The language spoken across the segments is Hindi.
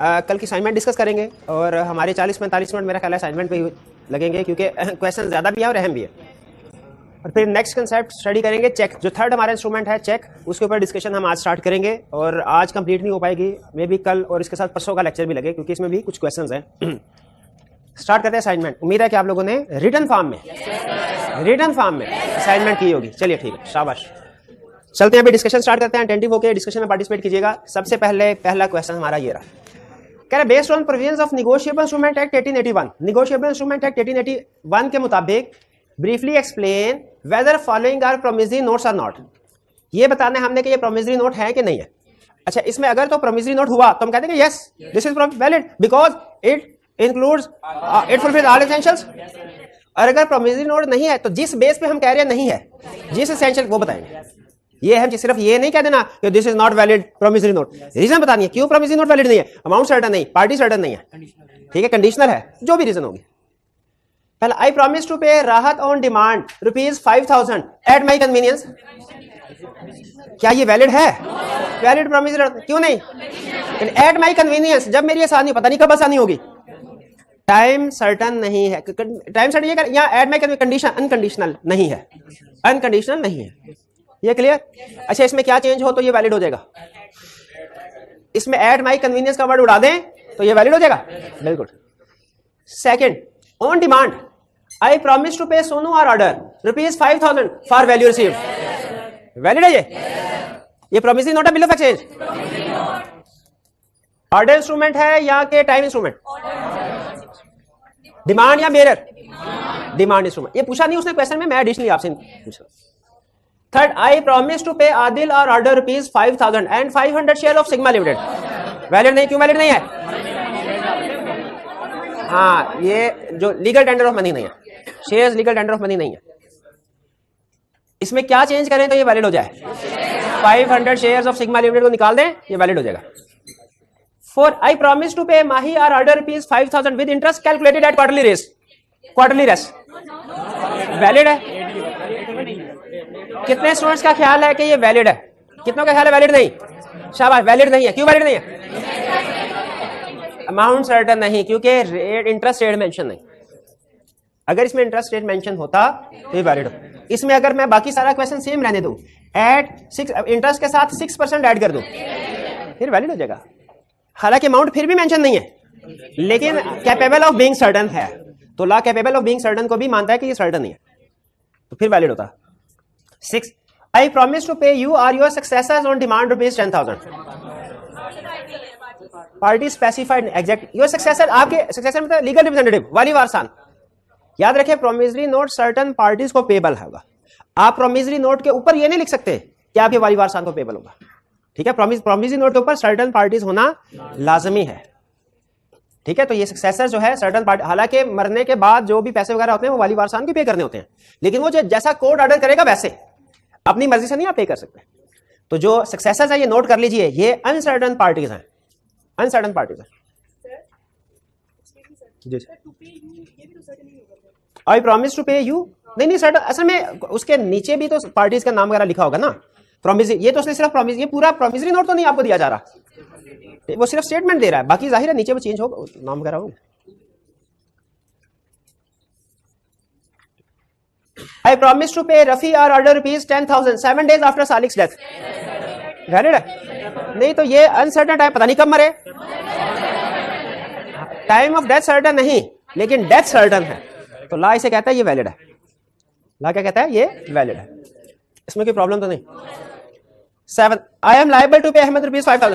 कल की असाइनमेंट डिस्कस करेंगे और हमारे 40-45 मिनट मेरा ख्याल है असाइनमेंट पे ही लगेंगे क्योंकि क्वेश्चन ज़्यादा भी है और अहम भी है। और फिर नेक्स्ट कंसेप्ट स्टडी करेंगे चेक, जो थर्ड हमारा इंस्ट्रूमेंट है चेक, उसके ऊपर डिस्कशन हम आज स्टार्ट करेंगे और आज कंप्लीट नहीं हो पाएगी, मे बी कल और इसके साथ परसों का लेक्चर भी लगे क्योंकि इसमें भी कुछ क्वेश्चंस हैं। स्टार्ट करते हैं असाइनमेंट। उम्मीद है कि आप लोगों ने रिटन फॉर्म में असाइनमेंट की होगी। चलिए ठीक है, शाबाश। चलते हैं अभी डिस्कशन स्टार्ट करते हैं। अटेंटिव होकर डिस्कशन में पार्टिसिपेट कीजिएगा। सबसे पहले पहला क्वेश्चन हमारा ये रहा, कह रहे based on provisions of negotiable instrument act 1881, negotiable instrument act 1881 के मुताबिक briefly explain whether following are promissory notes are not. ये बताना है हमने कि ये प्रोमिसरी नोट है कि नहीं है। अच्छा, इसमें अगर तो प्रोमिसरी नोट हुआ तो हम कहते हैं कि yes this is valid because it includes it fulfils all essentials. और अगर प्रोमिसरी नोट नहीं है तो जिस बेस पे हम कह रहे हैं नहीं है, जिस एसेंशियल वो बताएंगे। ये हम सिर्फ ये नहीं कह देना कि this is not valid promissory note, reason बतानी है क्यों प्रोमिसरी नोट वैलिड नहीं है। अमाउंट सर्टेन नहीं, पार्टी सर्टेन नहीं है, ठीक है, कंडीशनल है, जो भी रीजन होगी। पहला, आई प्रॉमिस टू पे राहत on demand ₹5000 eight my convenience. क्या ये वैलिड है? वैलिड प्रॉमिसरी नोट क्यों नहीं? एट माई कन्वीनियंस, जब मेरी आसानी, पता नहीं कब आसानी होगी। टाइम सर्टन नहीं है, टाइम सर्टन ये या एट माई कंडीशन अनकंडीशनल नहीं है, अनकंडीशनल नहीं है, ये क्लियर? अच्छा, इसमें क्या चेंज हो तो ये वैलिड हो जाएगा। इसमें एट माई कन्वीनियंस का वर्ड उड़ा दें तो ये वैलिड हो जाएगा, बिल्कुल। Second, on demand, I promise to pay Sonu or order ₹5000 for value received, valid है ये प्रोमिसरी नोट है, bill of exchange, order instrument है या के टाइम इंस्ट्रूमेंट, डिमांड या बेरर, डिमांड इंस्ट्रूमेंट। ये पूछा नहीं उसने क्वेश्चन में, मैं एडिशनली आपसे पूछा। थर्ड, आई प्रॉमिस टू पे आदिल और order ₹5000 and 500 share of sigma limited, valid नहीं, क्यों वैलिड नहीं है? हाँ, ये जो लीगल टेंडर ऑफ मनी नहीं है, shares legal tender of money नहीं है। इसमें क्या चेंज करें तो ये वैलिड हो जाए? 500 शेयर्स ऑफ सिग्मा लिमिटेड को निकाल दें, ये वैलिड हो जाएगा। Four, I promise to pay Mahi or order ₹5000 with interest calculated at quarterly rests, valid है। कितने स्टूडेंट्स का ख्याल है कि ये वैलिड है? कितनों का ख्याल है वैलिड नहीं? शाबाश, वैलिड नहीं है। क्यों वैलिड नहीं है? अमाउंट सर्टेन नहीं, क्योंकि इंटरेस्ट रेट मेंशन नहीं। अगर इसमें इंटरेस्ट रेट मेंशन होता तो ये वैलिड हो। इसमें अगर मैं बाकी सारा क्वेश्चन सेम रहने दूं, एट 6 इंटरेस्ट के साथ 6% ऐड कर दूं, फिर वैलिड हो जाएगा। हालांकि अमाउंट फिर भी मेंशन नहीं है, लेकिन कैपेबल ऑफ बीइंग सर्टेन है, तो law capable of being certain को भी मानता है कि ये सर्टेन नहीं है, तो फिर वैलिड होता। 6, I promise to pay you or your successors on demand ₹10,000. Party specified exact your successor, आपके successor मतलब legal representative, वाली वारसान। याद रखें, promissory note certain parties को पेबल होगा। आप promissory note के ऊपर ये नहीं लिख सकते कि आपके वाली वारसान को पेबल होगा, ठीक है? promissory note के ऊपर certain parties होना लाजमी है, ठीक है? तो ये सक्सेसर जो है सर्टन पार्टी, हालांकि मरने के बाद जो भी पैसे वगैरह होते हैं वो वाली वारसान को पे करने होते हैं, लेकिन वो जैसा कोर्ट ऑर्डर करेगा वैसे अपनी मर्जी से नहीं आप पे कर सकते। तो जो सक्सेसर्स है ये नोट कर लीजिए, ये अनसर्टन पार्टीज हैं, अनसर्टन पार्टीज हैं। आई प्रॉमिस टू पे यू, नहीं सर्टन, असल में उसके नीचे भी तो पार्टीज का नाम वगैरह लिखा होगा ना। प्रॉमिस, ये तो उसने सिर्फ प्रॉमिस, ये पूरा प्रॉमिसरी नोट तो नहीं आपको दिया जा रहा, वो सिर्फ स्टेटमेंट दे रहा है, बाकी जाहिर है नीचे वो चेंज होगा, नाम वगैरह होगा। I promise to pay Rafi or order ₹10,000 7 days after Salik's death, valid है? नहीं तो ये अनसर्टन टाइम, पता नहीं कब मरे, टाइम ऑफ डेथ सर्टन नहीं, लेकिन डेथ सर्टन है, तो लॉ इसे कहता है ये वैलिड है। लॉ क्या कहता है? ये वैलिड है, इसमें कोई प्रॉब्लम तो नहीं। 7, I am liable to pay Ahmed ₹5,000,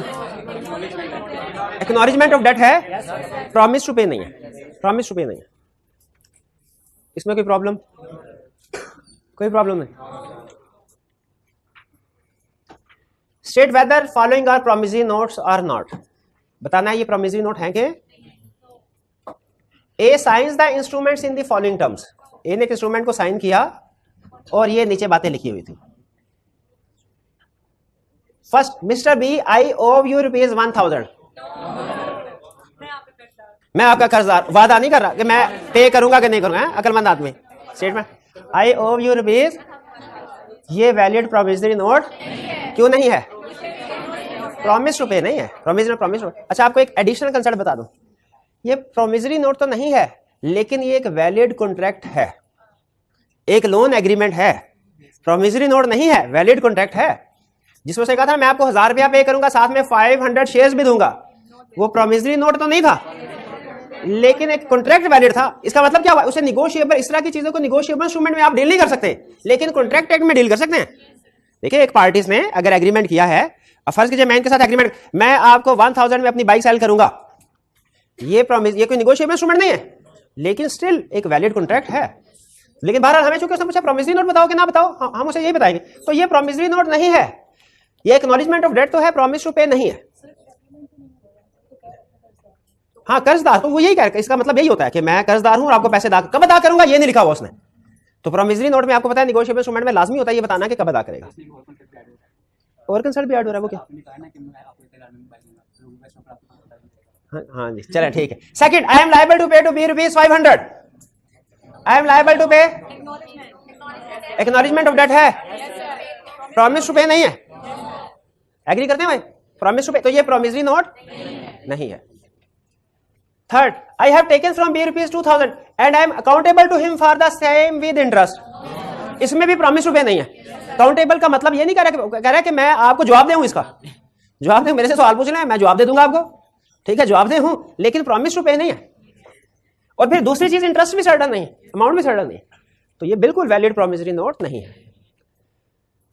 acknowledgement of debt है, प्रॉमिस टू पे नहीं है, प्रॉमिस टू पे नहीं है, इसमें कोई प्रॉब्लम? कोई प्रॉब्लम नहीं। State whether following are promissory notes are not, बताना है ये प्रोमिसरी नोट हैं कि? A signs the instruments in the following terms, A ने एक इंस्ट्रूमेंट को साइन किया और ये नीचे बातें लिखी हुई थी। फर्स्ट, मिस्टर बी, आई ओव यू ₹1000, मैं आपका कर्जदार, वादा नहीं कर रहा कि मैं पे करूंगा कि नहीं करूंगा, अकलमंद आदमी। स्टेटमेंट, आई ओव यू ₹, ये वैलिड प्रोमिसरी नोट क्यों नहीं है? प्रॉमिस टू पे नहीं है, प्रॉमिस। अच्छा आपको एक एडिशनल कंसेप्ट बता दूं, ये प्रोमिसरी नोट तो नहीं है लेकिन ये एक वैलिड कॉन्ट्रैक्ट है, एक लोन एग्रीमेंट है, प्रोमिसरी नोट नहीं है, वैलिड कॉन्ट्रैक्ट है। जिसमें से कहा था मैं आपको 1000 रुपया पे करूंगा साथ में 500 शेयर्स भी दूंगा, वो प्रोमिसरी नोट तो नहीं था लेकिन एक कॉन्ट्रैक्ट वैलिड था। इसका मतलब क्या हुआ, उसे निगोशिएबल, इस तरह की चीजों को निगोशिएबल इंस्ट्रूमेंट में आप डील नहीं कर सकते लेकिन कॉन्ट्रैक्ट एक्ट में डील कर सकते हैं। देखिए एक पार्टीज ने अगर एग्रीमेंट किया है, फर्ज कीजिए मैं इनके साथ एग्रीमेंट, मैं आपको 1000 में अपनी बाइक सेल करूंगा, ये कोई निगोशिएबल इंस्ट्रूमेंट नहीं है लेकिन स्टिल एक वैलिड कॉन्ट्रैक्ट है। लेकिन बहरहाल हमें चूंकि उसने पूछा प्रोमिसरी नोट बताओ कि ना बताओ, हम उसे यही बताएंगे, तो ये प्रोमिसरी नोट नहीं है, ये एक्नॉलेजमेंट ऑफ डेट तो है, प्रॉमिस टू पे नहीं है। हाँ कर्जदार, तो वो यही कह रहा है, इसका मतलब यही होता है कि मैं कर्जदार हूं और आपको पैसे कब अदा करूंगा ये नहीं लिखा हुआ उसने। तो प्रोमिसरी नोट में आपको पता है निगोशिएबल इंस्ट्रूमेंट में लाजमी होता है ये बताना कि कब अदा करेगा। और कंसल्ट भी ऐड हो रहा है वो क्या? हाँ जी चले ठीक है। Second, I am liable to pay to B ₹500, I am liable to pay, acknowledgement of debt है, प्रॉमिस टू पे नहीं है। एग्री करते हैं भाई, प्रॉमिस टू पे, तो ये प्रोमिसरी नोट नहीं है। Third, I have taken from B ₹2000 and I am accountable to him for the same with interest, इसमें भी प्रॉमिस टू पे नहीं है। अकाउंटेबल का मतलब ये नहीं कह रहा है कि मैं आपको जवाब दूं, इसका जवाब दे, मेरे से सवाल पूछ रहे हैं मैं जवाब दे दूंगा आपको, ठीक है जवाब दे हूं, लेकिन प्रॉमिस टू पे नहीं है। और फिर दूसरी चीज इंटरेस्ट भी सर्टन नहीं, अमाउंट भी सर्टन नहीं, तो ये बिल्कुल वैलिड प्रोमिसरी नोट नहीं है।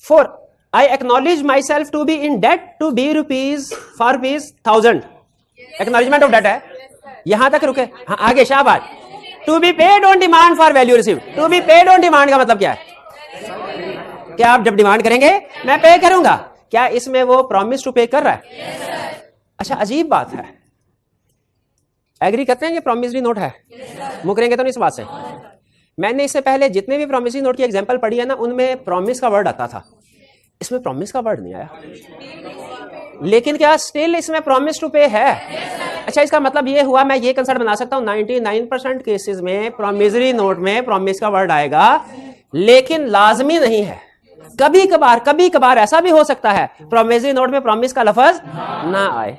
4, I acknowledge myself to be in debt to be ₹1000, acknowledgement of debt है, यहां तक रुके। हाँ आगे शाबाश, to be paid on demand for value received, to be paid on demand का मतलब क्या है, क्या आप जब डिमांड करेंगे मैं पे करूंगा, क्या इसमें वो प्रॉमिस टू पे कर रहा है? अच्छा अजीब बात है, एग्री करते हैं कि प्रॉमिसरी नोट है, मुकरेंगे तो नहीं इस बात से। मैंने इससे पहले जितने भी प्रॉमिसरी नोट की एग्जांपल पढ़ी है ना उनमें प्रॉमिस का वर्ड आता था, इसमें प्रॉमिस का वर्ड नहीं आया, लेकिन क्या स्टिल इसमें प्रॉमिस टू पे है। अच्छा इसका मतलब ये हुआ, मैं ये कंसेप्ट बना सकता हूं 99% केसेस में प्रॉमिसरी नोट में प्रॉमिस का वर्ड आएगा लेकिन लाजमी नहीं है, कभी कभार ऐसा भी हो सकता है प्रॉमिसरी नोट में प्रॉमिस का लफ्ज ना आए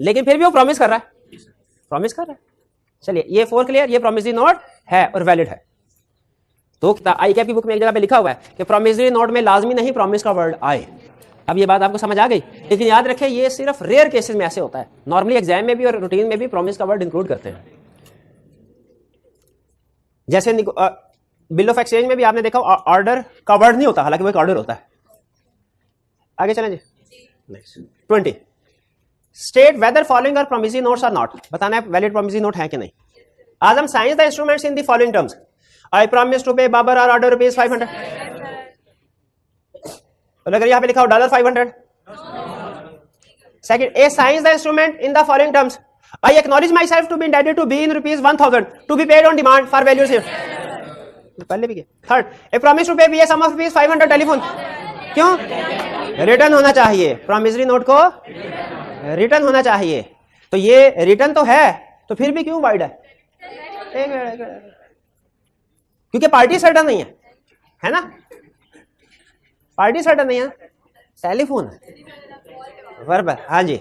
लेकिन फिर भी वो प्रॉमिस कर रहा है, चलिए ये 4 क्लियर, ये प्रॉमिसरी नोट है और वैलिड है। तो आई कैप की बुक में एक जगह पे लिखा हुआ है कि प्रॉमिसरी नोट में लाजमी नहीं प्रॉमिस का वर्ड आए। अब ये बात आपको समझ आ गई, लेकिन याद रखें ये सिर्फ रेयर केसेस में ऐसे होता है, नॉर्मली एग्जाम में भी और रूटीन में भी प्रॉमिस का वर्ड इंक्लूड करते हैं। जैसे बिल ऑफ एक्सचेंज में भी आपने देखा ऑर्डर का वर्ड नहीं होता, हालांकि वो एक ऑर्डर होता है। आगे चलें जी, next 20, state whether following are promissory notes are not, बताना है वैलिड प्रॉमिसरी नोट है कि नहीं। Azam signs the instruments in the following terms, I promise to pay Babar और ऑर्डर ₹500, और अगर यहां पे लिखा हो $500। Second, A signs the instrument in the following terms, I acknowledge my self to be indebted to be in ₹1000 to be paid on demand for value received, पहले भी किया। Third, a promise to pay B a sum of ₹500 telephone, क्यों रिटर्न होना चाहिए, प्रॉमिसरी नोट को रिटर्न होना चाहिए, तो ये रिटर्न तो है तो फिर भी क्यों वाइड है, क्योंकि पार्टी सर्टन नहीं है ना, पार्टी सर्टन नहीं है, टेलीफोन वर्बल, हाँ जी।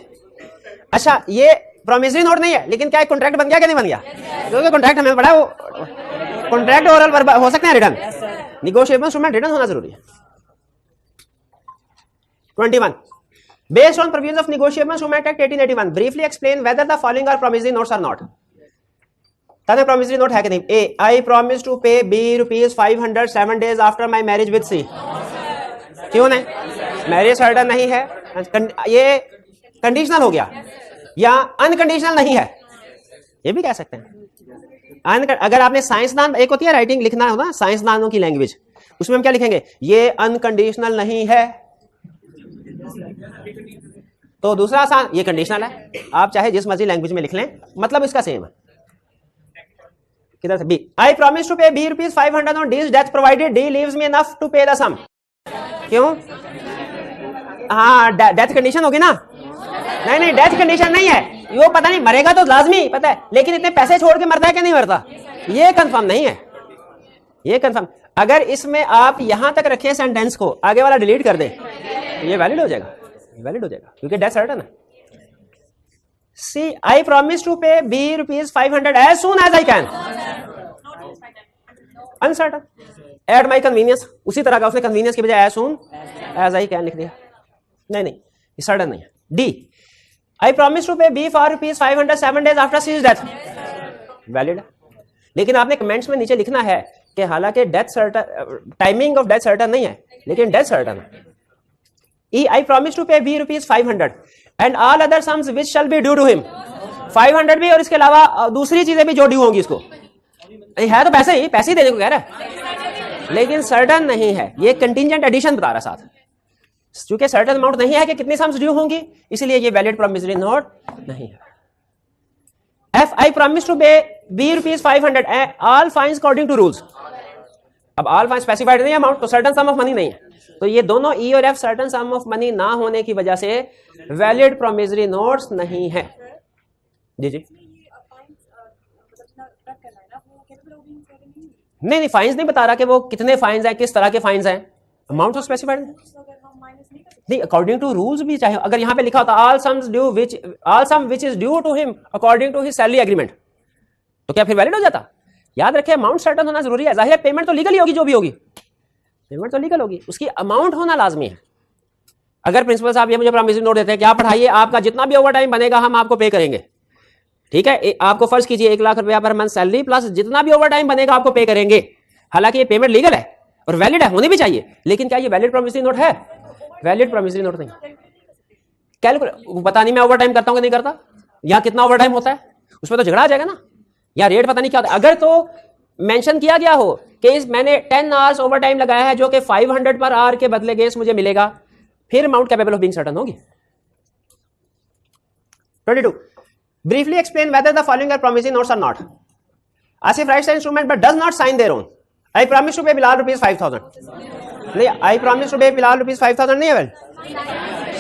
अच्छा ये प्रॉमिसरी नोट नहीं है लेकिन क्या एक कॉन्ट्रैक्ट बन गया कि नहीं बन गया, क्योंकि कॉन्ट्रैक्ट हमें पड़ा है वो कॉन्ट्रैक्ट ओरल वर्बल हो सकते हैं, रिटर्न निगोशिएबल इंस्ट्रूमेंट रिटर्न होना जरूरी है। 21, based on provisions of Negotiable Instrument Act 1881, briefly explain whether the following are promissory notes or not. तने promissory note है कि नहीं? A, I promise to pay B ₹500 7 days after my marriage with C. क्यों नहीं? मैरिज सर्टन नहीं है, ये कंडीशनल हो गया, या अनकंडीशनल नहीं है, ये भी कह सकते हैं। अगर आपने साइंसदान, एक होती है राइटिंग लिखना हो ना साइंसदानों की लैंग्वेज, उसमें हम क्या लिखेंगे, ये अनकंडीशनल नहीं है, तो दूसरा आसान, ये कंडीशनल है, आप चाहे जिस मर्जी लैंग्वेज में लिख लें, मतलब इसका सेम है। किधर से, B, I promise to pay B ₹500 on D's death provided D leaves me enough to pay the sum, क्यों, हाँ डेथ कंडीशन होगी ना, नहीं डेथ कंडीशन नहीं है, वो पता नहीं मरेगा तो लाजमी पता है, लेकिन इतने पैसे छोड़ के मरता है कि नहीं मरता, ये कंफर्म नहीं है, ये कंफर्म। अगर इसमें आप यहां तक रखें सेंटेंस को, आगे वाला डिलीट कर दे, ये वैलिड हो जाएगा, वैलिड हो जाएगा क्योंकि डेट सर्टेन है। C I promise to pay B ₹500 as soon as I can, uncertain. At my convenience, उसी तरह का उसने कन्वीनियंस की बजाय as soon as I can लिख दिया। नहीं नहीं, ये सर्टन नहीं है। D I promise to pay B for ₹500 7 days after C death, valid है। लेकिन आपने कमेंट्स में नीचे लिखना है कि हालांकि death certain, timing of death certain नहीं है लेकिन डेथ सर्टन है। E I promise to pay B ₹500 and all other sums which shall be due to him, 500 भी और इसके अलावा दूसरी चीजें भी जो ड्यू होंगी इसको। है तो पैसे ही देने को कह रहा है लेकिन सर्टन नहीं है, ये कंटिंजेंट एडिशन बता रहा साथ। चूंकि सर्टन अमाउंट नहीं है कि कितनी सम्स ड्यू होंगी, इसलिए ये वैलिड प्रॉमिसरी नोट नहीं है। F I promise to pay B ₹500 all fines according to rules. अब ऑल फाइन स्पेसिफाइड नहीं है अमाउंट, तो सर्टन सम ऑफ मनी नहीं है। तो ये दोनों ई और F certain some of money ना होने की वजह से वैलिड प्रॉमिसरी नोट्स नहीं है। जी जी नहीं, फाइन्स नहीं बता रहा कि वो कितने फाइन्स हैं, किस तरह के फाइन्स हैं, अमाउंट तो स्पेसिफाइड नहीं। अकॉर्डिंग टू रूल्स भी चाहे, अगर यहां पे लिखा होता all sum which is due to him according to his salary agreement, तो क्या फिर वैलिड हो जाता? याद रखें अमाउंट सर्टन होना जरूरी है। जाहिर है पेमेंट तो लीगल होगी, जो भी होगी पेमेंट तो लीगल होगी, उसकी अमाउंट होना लाजमी है। अगर प्रिंसिपल साहब ये मुझे प्रॉमिसरी नोट देते हैं कि आप पढ़ाइए, आपका जितना भी ओवर टाइम बनेगा हम आपको पे करेंगे, ठीक है, आपको फर्ज कीजिए 1 लाख रुपया पर मंथ सैलरी प्लस जितना भी ओवर टाइम बनेगा आपको पे करेंगे। हालांकि ये पेमेंट लीगल है और वैलिड है, होनी भी चाहिए, लेकिन क्या ये वैलिड प्रॉमिसरी नोट है? वैलिड प्रॉमिसरी नोट नहीं। कैलकुलेट पता नहीं मैं ओवर टाइम करता हूं कि नहीं करता, या कितना ओवर टाइम होता है, उसमें तो झगड़ा आ जाएगा ना, या रेट पता नहीं क्या होता है। अगर तो मेंशन किया गया हो कि मैंने 10 आवर्स ओवर टाइम लगाया है जो कि 500 पर आवर के बदले गेस मुझे मिलेगा, फिर amount capable of being certain होगी। 22 briefly explain whether the following are promissory notes or not. Asif writes the instrument but does not sign their own. I promise to pay Bilal ₹5,000. नहीं, I promise to pay Bilal ₹5,000 नहीं है वेल,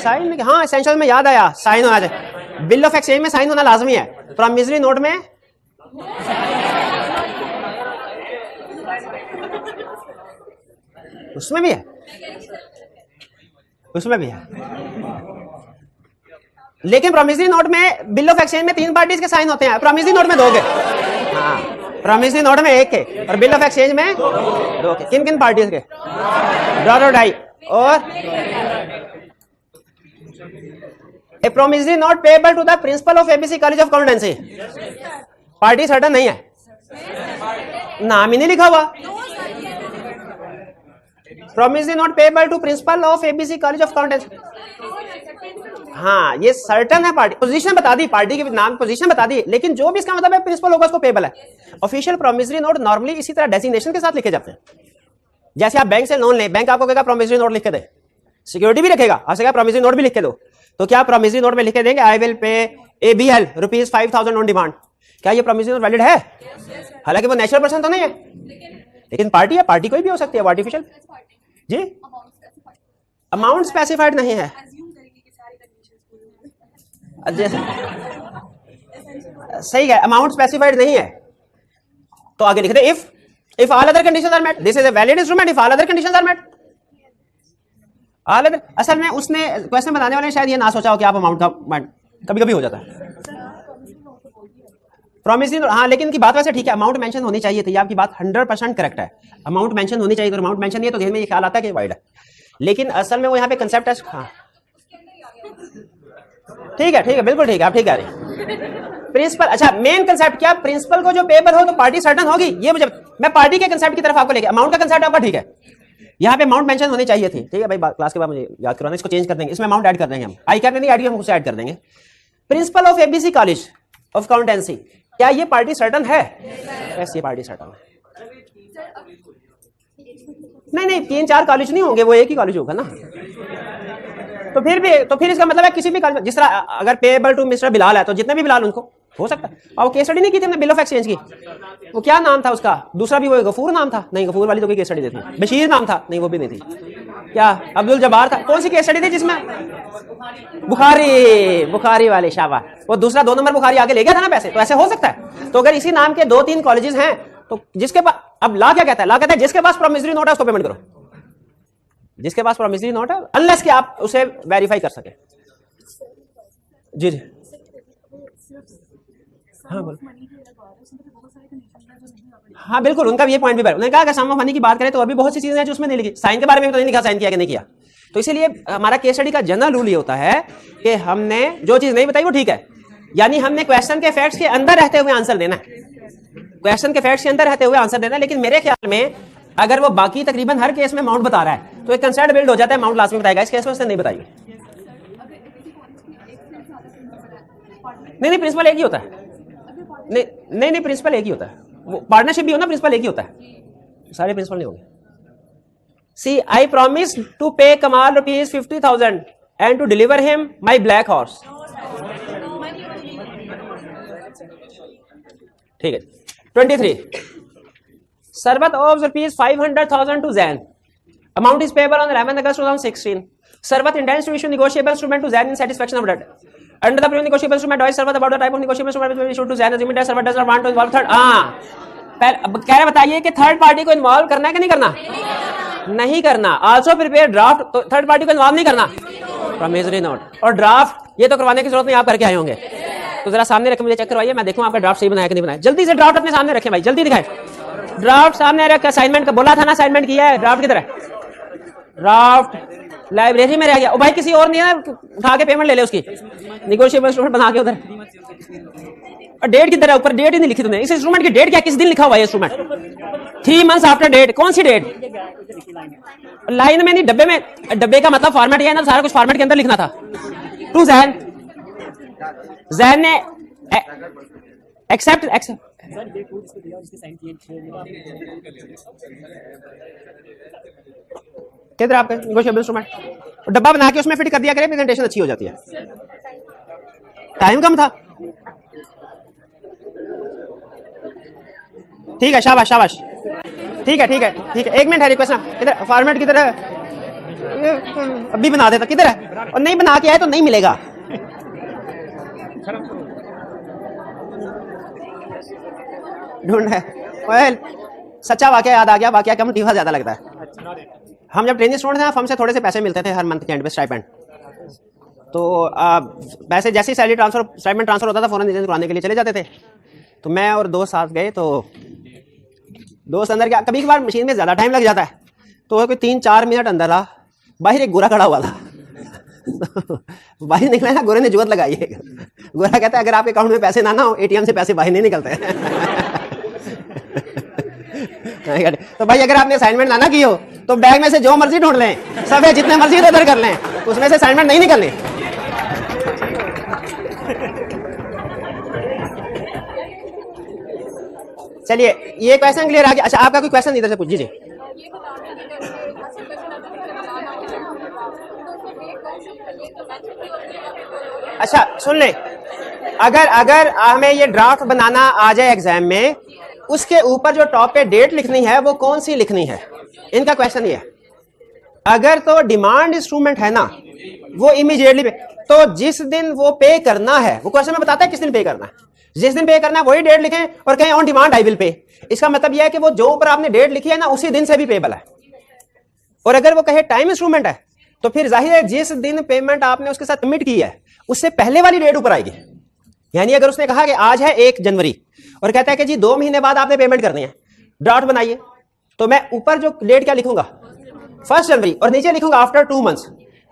साइन में हाँ एसेंशियल में याद आया साइन होना चाहिए, बिल ऑफ एक्सचेंज में साइन होना लाजमी है, प्रॉमिसरी नोट में उसमें भी है, उसमें भी है। लेकिन प्रॉमिसरी नोट में बिल ऑफ एक्सचेंज में 3 पार्टीज के साइन होते हैं, प्रॉमिसरी नोट में 2 के। हाँ, प्रॉमिसरी नोट में 1 के और बिल ऑफ एक्सचेंज में 2 के। किन किन पार्टीज के? डॉर डाई or a promissory note payable to the principal of ABC college of accountancy. Party certain नहीं है, नाम ही नहीं लिखा हुआ। Promissory note payable to principal of ABC college of accountancy, हाँ ये सर्टन है। पार्टी पोजीशन बता दी, पार्टी के नाम पोजीशन बता दी, लेकिन जो भी इसका मतलब है प्रिंसिपल होगा उसको पेबल है। ऑफिशियल प्रॉमिसरी नोट नॉर्मली इसी तरह डेजिग्नेशन के साथ लिखे जाते हैं। जैसे आप बैंक से लोन लें, बैंक आपको कहेगा प्रॉमिसरी नोट लिख के दे, सिक्योरिटी भी रखेगा, आपसे कहेगा प्रॉमिसरी नोट भी लिख के दो, तो क्या प्रॉमिसरी नोट में लिख के देंगे I will pay ABL ₹5,000 on demand, क्या ये प्रॉमिसरी नोट वैलिड है? हालांकि वो नेचुरल पर्सन तो नहीं है, लेकिन पार्टी है, पार्टी कोई भी हो सकती है आर्टिफिशियल। जी अमाउंट स्पेसिफाइड नहीं है, सही है, अमाउंट स्पेसिफाइड नहीं है, तो आगे लिख दे if all other conditions are met this is a valid instrument if all other conditions are met. All other असल में उसने क्वेश्चन बनाने वाले ने शायद ये ना सोचा हो कि आप अमाउंट का कभी कभी हो जाता है प्रॉमिसरी नोट। हाँ लेकिन की बात वैसे ठीक है, अमाउंट मेंशन होनी चाहिए थी, आपकी बात 100% करेक्ट है, अमाउंट मेंशन होनी चाहिए, तो अमाउंट मेंशन नहीं है तो ध्यान में ये ख्याल आता है कि वाइड है, लेकिन असल में वो यहाँ पे कंसेप्ट है। हाँ ठीक है बिल्कुल ठीक है, आप ठीक कह रहे हैं। प्रिंसिपल, अच्छा मेन कंसेप्ट क्या, प्रिंसिपल को जो पेपर हो तो पार्टी सर्टन होगी, ये मुझे मैं पार्टी के कंसेप्ट की तरफ आपको लेके, अमाउंट का कंसेप्ट आपका ठीक है, यहाँ पे अमाउंट मेंशन होनी चाहिए थी, ठीक है भाई, क्लास के बाद मुझे याद करवाना, इसको चेंज कर देंगे, इसमें अमाउंट ऐड कर देंगे हम, आई कैप नहीं ऐड किया हम उससे ऐड कर देंगे। Principal of ABC college of accountancy, क्या ये पार्टी सर्टन है? यस ये पार्टी सर्टन है। नहीं 3-4 कॉलेज नहीं होंगे, वो एक ही कॉलेज होगा ना, तो फिर इसका मतलब है किसी भी कॉलेज, जिस तरह अगर पेएबल टू मिस्टर बिलाल है तो जितने भी बिलाल उनको हो सकता है। और वो केस स्टडी नहीं की थी हमने बिल ऑफ एक्सचेंज की, वो क्या नाम था उसका, दूसरा भी वो गफूर नाम था, नहीं गफूर वाली तो कोई केस स्टडी थी, बशीर नाम था, नहीं वो भी नहीं थी, क्या अब्दुल जब्बार था, कौन सी केस स्टडी थी जिसमें बुखारी वाले शाबाश, वो दूसरा 2 नंबर बुखारी आगे ले गया था ना पैसे, तो ऐसे हो सकता है। तो अगर इसी नाम के 2-3 कॉलेजेस हैं तो जिसके पास, अब लॉ क्या कहता है, लॉ कहता है जिसके पास प्रॉमिसरी नोट है उसको पेमेंट करो, जिसके पास प्रॉमिसरी नोट है, अनलेस कि आप उसे वेरीफाई कर सके। जी जी हाँ बोलो। हाँ बिल्कुल, उनका ये पॉइंट भी उन्होंने कहा अगर सम ऑफ मनी की बात करें तो अभी बहुत सी चीजें हैं जो उसमें नहीं लिखी, साइन के बारे में तो नहीं लिखा, साइन किया कि नहीं किया। तो इसीलिए हमारा केस स्टडी का जनरल रूल ये होता है कि हमने जो चीज नहीं बताई वो ठीक है, यानी हमने क्वेश्चन के फैक्ट्स के अंदर रहते हुए आंसर देना है, क्वेश्चन के फैक्ट्स के अंदर रहते हुए आंसर देना है। लेकिन मेरे ख्याल में अगर वो बाकी तकरीबन हर केस में अमाउंट बता रहा है तो एक कंसेप्ट बिल्ड हो जाता है, अमाउंट लास्ट में बताएगा, इस केस में उसने नहीं बताई। नहीं प्रिंसिपल एक ही होता है, नहीं प्रिंसिपल एक ही होता है, वो पार्टनरशिप भी हो ना, प्रिंसिपल एक ही होता है, सारे प्रिंसिपल नहीं होंगे। सी I promise to pay Kamal ₹50,000 and to deliver him my black horse. ठीक है। 23 Sarbat of ₹500,000 to Jain, amount is payable on 11 August 2016। Sarbat intends to issue negotiable instrument to Jain in satisfaction of debt under the previous negotiable instrument advice server about the type of negotiable instrument which issued to Zain assuming that server does not want to involve third। कह रहे बताइए कि थर्ड पार्टी को इन्वॉल्व करना है कि नहीं करना, नहीं करना। आल्सो प्रिपेयर ड्राफ्ट, तो थर्ड पार्टी को इन्वॉल्व नहीं करना, प्रॉमिसरी नोट और ड्राफ्ट ये तो करवाने की जरूरत नहीं, आप करके आए होंगे। तो जरा सामने रखें, मुझे चेक करवाइए, मैं देखूं आपका ड्राफ्ट सही बनाया कि नहीं बनाया। जल्दी से ड्राफ्ट अपने सामने रखें भाई, जल्दी दिखाएं ड्राफ्ट सामने रख। असाइनमेंट का बोला था ना, असाइनमेंट किया है, ड्राफ्ट किधर है? ड्राफ्ट लाइब्रेरी में रह गया। ओ भाई किसी और नहीं है, उठा के पेमेंट ले ले उसकी, नेगोशिएबल इंस्ट्रूमेंट बना के उधर। और डेट किधर है? ऊपर डेट ही नहीं लिखी तुमने। इस इंस्ट्रूमेंट की डेट क्या, किस दिन लिखा हुआ है इंस्ट्रूमेंट? 3 months after date. कौन सी डेट? लाइन में नहीं, डब्बे में। डब्बे का मतलब फॉर्मेट है ना, सारा कुछ फॉर्मेट के अंदर लिखना था। टू जैन, जैन ने एक्सेप्ट किधर आपका नेगोशिएबल इंस्ट्रूमेंट? डब्बा बना के उसमें फिट कर दिया करे, प्रेजेंटेशन अच्छी हो जाती है। टाइम कम था। ठीक है, शाबाश शाबाश, ठीक है ठीक है ठीक है। 1 मिनट है, रिक्वेस्ट ना किधर, फॉर्मेट किधर है? अभी बना देता, किधर है? और नहीं बना के आए तो नहीं मिलेगा। ढूंढ है। वेल सच्चा वाकया याद आ गया, वाकया कम टीवा ज्यादा लगता है। हम जब ट्रेनिंग स्टूडेंट थे, हमसे थोड़े से पैसे मिलते थे हर मंथ के एंड पे, स्टाइपेंड। तो पैसे जैसे ही सैलरी ट्रांसफर, स्टाइपेंड ट्रांसफर होता था, फौरन रिजल्ट कराने के लिए चले जाते थे। तो मैं और दोस्त साथ गए, तो दोस्त अंदर गया, कभी कभार मशीन में ज्यादा टाइम लग जाता है, तो कोई 3-4 मिनट अंदर रहा, बाहर एक गोरा खड़ा हुआ था। बाहर निकला ना, गोरे ने जुगत लगाई है। गोरा कहता है अगर आपके अकाउंट में पैसे ना हो, एटीएम से पैसे बाहर नहीं निकलते। तो भाई अगर आपने असाइनमेंट ना की हो तो बैग में से जो मर्जी ढूंढ लें, सब है जितने मर्जी इधर कर लें, उसमें से असाइनमेंट नहीं निकलने। चलिए ये क्वेश्चन क्लियर आ गया। अच्छा आपका कोई क्वेश्चन इधर से पूछ दीजिए। अच्छा सुन ले, अगर हमें ये ड्राफ्ट बनाना आ जाए एग्जाम में, उसके ऊपर जो टॉप पे डेट लिखनी है वो कौन सी लिखनी है? इनका क्वेश्चन ये है। अगर तो डिमांड इंस्ट्रूमेंट है ना, वो इमीडिएटली पे, तो जिस दिन वो पे करना है, वो क्वेश्चन में बताता है किस दिन पे करना है, जिस दिन पे करना है वही डेट लिखें और कहें on demand I will pay. इसका मतलब यह है कि वो जो ऊपर आपने डेट लिखी है ना, उसी दिन से भी पेबल है। और अगर वो कहे टाइम इंस्ट्रूमेंट है, तो फिर जाहिर है जिस दिन पेमेंट आपने उसके साथ कमिट की है, उससे पहले वाली डेट ऊपर आएगी। यानी अगर उसने कहा कि आज है 1 जनवरी और कहता है कि जी 2 महीने बाद आपने पेमेंट करनी है, ड्राफ्ट बनाइए, तो मैं ऊपर जो डेट क्या लिखूंगा, 1 जनवरी, और नीचे लिखूंगा after 2 months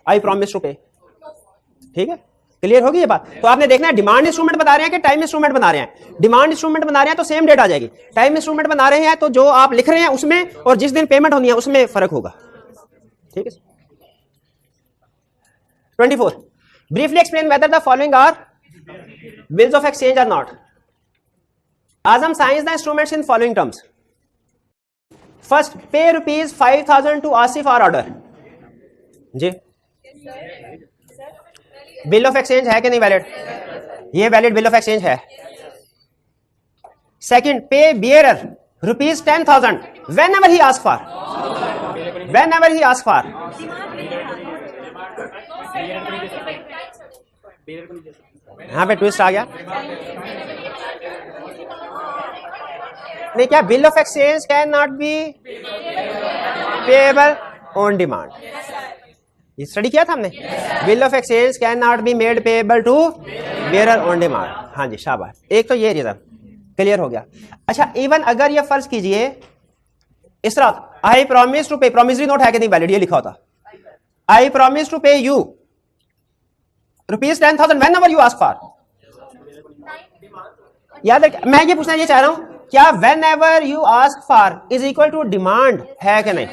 I promise to pay. ठीक है, क्लियर होगी ये बात? तो आपने देखना है डिमांड इंस्ट्रूमेंट बना रहे हैं कि टाइम इंस्ट्रूमेंट बना रहे हैं। डिमांड इंस्ट्रूमेंट बना रहे हैं तो सेम डेट आ जाएगी। टाइम इंस्ट्रूमेंट बना रहे हैं तो जो आप लिख रहे हैं उसमें और जिस दिन पेमेंट होनी है उसमें फर्क होगा। ठीक है। 24 briefly explain whether the following are bills of exchange or not. Azam signs the instruments in following terms. First, pay ₹5,000 to Asif for order. जी बिल ऑफ एक्सचेंज है कि नहीं वैलिड? ये वैलिड बिल ऑफ एक्सचेंज है। Second, pay bearer ₹10,000 whenever he asks for. Whenever he asks for. यहां पे ट्विस्ट आ गया। नहीं, क्या bill of exchange can not be payable on demand? ये स्टडी किया था हमने। Bill of exchange can not be made payable to bearer on demand. हाँ जी शाबाश, एक तो ये रीजन क्लियर हो गया। अच्छा इवन अगर ये फर्ज कीजिए इस तरह, आई प्रॉमिस टू पे, प्रॉमिसरी नोट है कि नहीं वैलिड, ये लिखा होता आई प्रॉमिस टू पे you ₹10,000 when ever you ask for. याद रख, मैं ये पूछना ये चाह रहा हूं क्या whenever you ask for is equal to demand है कि नहीं?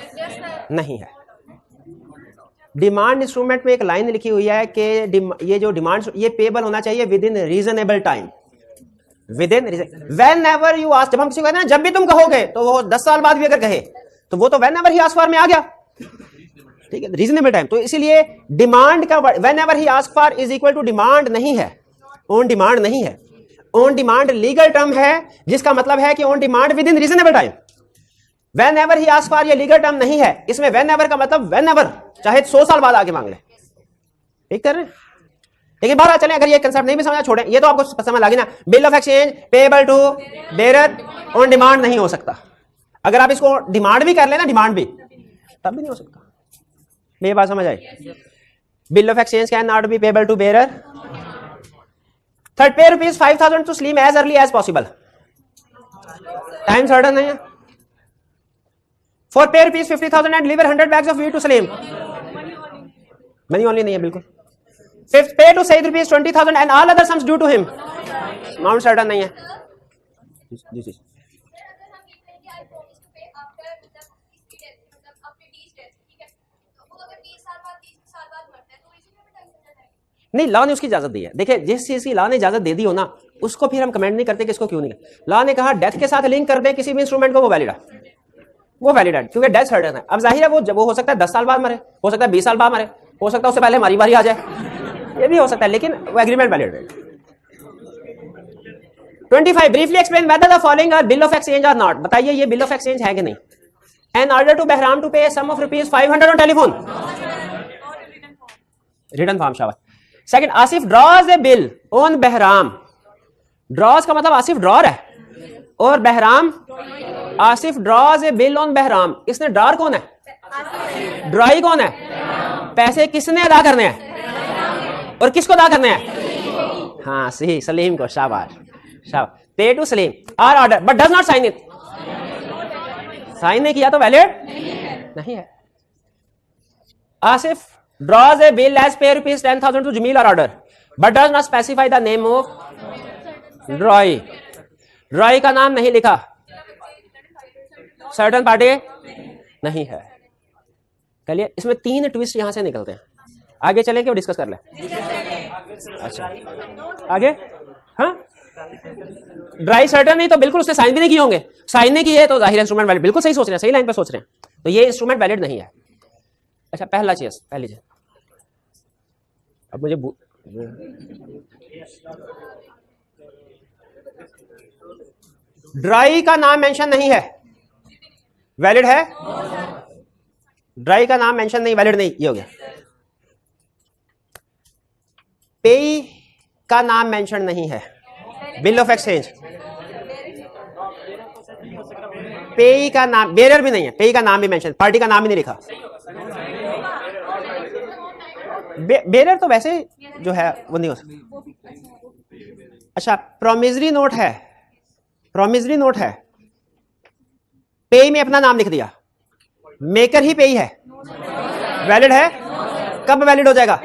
नहीं है। डिमांड इंस्ट्रूमेंट में एक लाइन लिखी हुई है कि ये जो डिमांड ये पेबल होना चाहिए with in reasonable time, with in when ever you ask. जब हम किसी को कहते हैं ना जब भी तुम कहोगे, तो वो 10 साल बाद भी अगर कहे तो वो तो when ever he ask for में आ गया, ठीक है, रीजनेबल टाइम। तो इसीलिए डिमांड का whenever he ask for is equal to demand नहीं है, ऑन डिमांड नहीं है। ऑन डिमांड लीगल टर्म है जिसका मतलब है कि on demand with in reasonable time. When ever he ask for ये लीगल टर्म नहीं है, इसमें वेन एवर का मतलब वेन एवर, चाहे 100 साल बाद आके मांग ले, ठीक कर रहे हैं। लेकिन बाहर चले, अगर ये कंसेप्ट नहीं भी समझा छोड़े, ये तो आपको समझ लगी ना। Bill of exchange payable to bearer on demand नहीं हो सकता। अगर आप इसको डिमांड भी कर लेना, डिमांड भी, तब भी नहीं हो सकता। मेरी बात समझ आई? Bill of exchange can not be payable to bearer. Third, pay ₹5,000 to Salim as early as possible. Time certain नहीं है। Fourth pay ₹50,000 and deliver 100 bags of wheat to Salim. Money only नहीं है बिल्कुल। Fifth, pay to Saeed ₹20,000 and all other sums due to him. Amount certain नहीं है। जी नहीं, लॉ ने उसकी इजाजत दी है। देखिए जिस चीज की लॉ ने इजाजत दे दी हो ना, उसको फिर हम कमेंट नहीं करते कि इसको क्यों नहीं। लॉ ने कहा डेथ के साथ लिंक कर दे किसी भी इंस्ट्रूमेंट को, वो वैलिड है, वो वैलिड है, क्योंकि डेथ सर्टन है। अब जाहिर है वो हो सकता है 10 साल बाद मरे, हो सकता है 20 साल बाद मरे, हो सकता है उससे पहले हमारी बारी आ जाए, ये भी हो सकता है, लेकिन वो एग्रीमेंट वैलिड है। 25, briefly explain whether the following are bill of exchange are not. बताइए ये बिल ऑफ एक्सचेंज है कि नहीं? An order to Bahram to pay sum of ₹500 on telephone, written form. शाबाश। Second, Asif draws a bill on Bahram. Draws का मतलब आसिफ ड्रॉर है, और Bahram, Asif draws a bill on Bahram. इसने ड्रॉर कौन है? ड्रॉई कौन है? पैसे किसने अदा करने हैं और किसको अदा करने हैं? हाँ सही, सलीम को। शाबाश शाबाश। Pay to Salim or order but does not sign it. Sign नहीं किया तो वैलिड नहीं है। Asif draws a bill as pay ₹10,000 to Jamil or order but does not specify the name of drawee. drawee का नाम नहीं लिखा, सर्टन पार्टी नहीं है। चलिए इसमें 3 ट्विस्ट यहां से निकलते हैं। आगे चले कि डिस्कस कर ले? अच्छा आगे, हाँ ड्राई सर्टन नहीं तो बिल्कुल उसने साइन भी नहीं किए होंगे। साइन नहीं किए तो जाहिर इंस्ट्रूमेंट वैलिड। बिल्कुल सही सोच रहे हैं, सही लाइन पे सोच रहे हैं। तो ये इंस्ट्रूमेंट वैलिड नहीं है। अच्छा पहली चीज अब मुझे ड्राई का नाम मेंशन नहीं है, वैलिड है? ड्राई का नाम मेंशन नहीं, वैलिड नहीं, ये हो गया। पेई का नाम मेंशन नहीं है, बिल ऑफ एक्सचेंज। पेई का नाम, बेरर भी नहीं है, पेई का नाम भी मेंशन, पार्टी का नाम ही नहीं लिखा। बेरर तो वैसे जो है वो नहीं हो सकता। अच्छा प्रोमिसरी नोट है, प्रोमिसरी नोट है, पेई में अपना नाम लिख दिया, मेकर ही पेई है, वैलिड है? कब वैलिड हो जाएगा?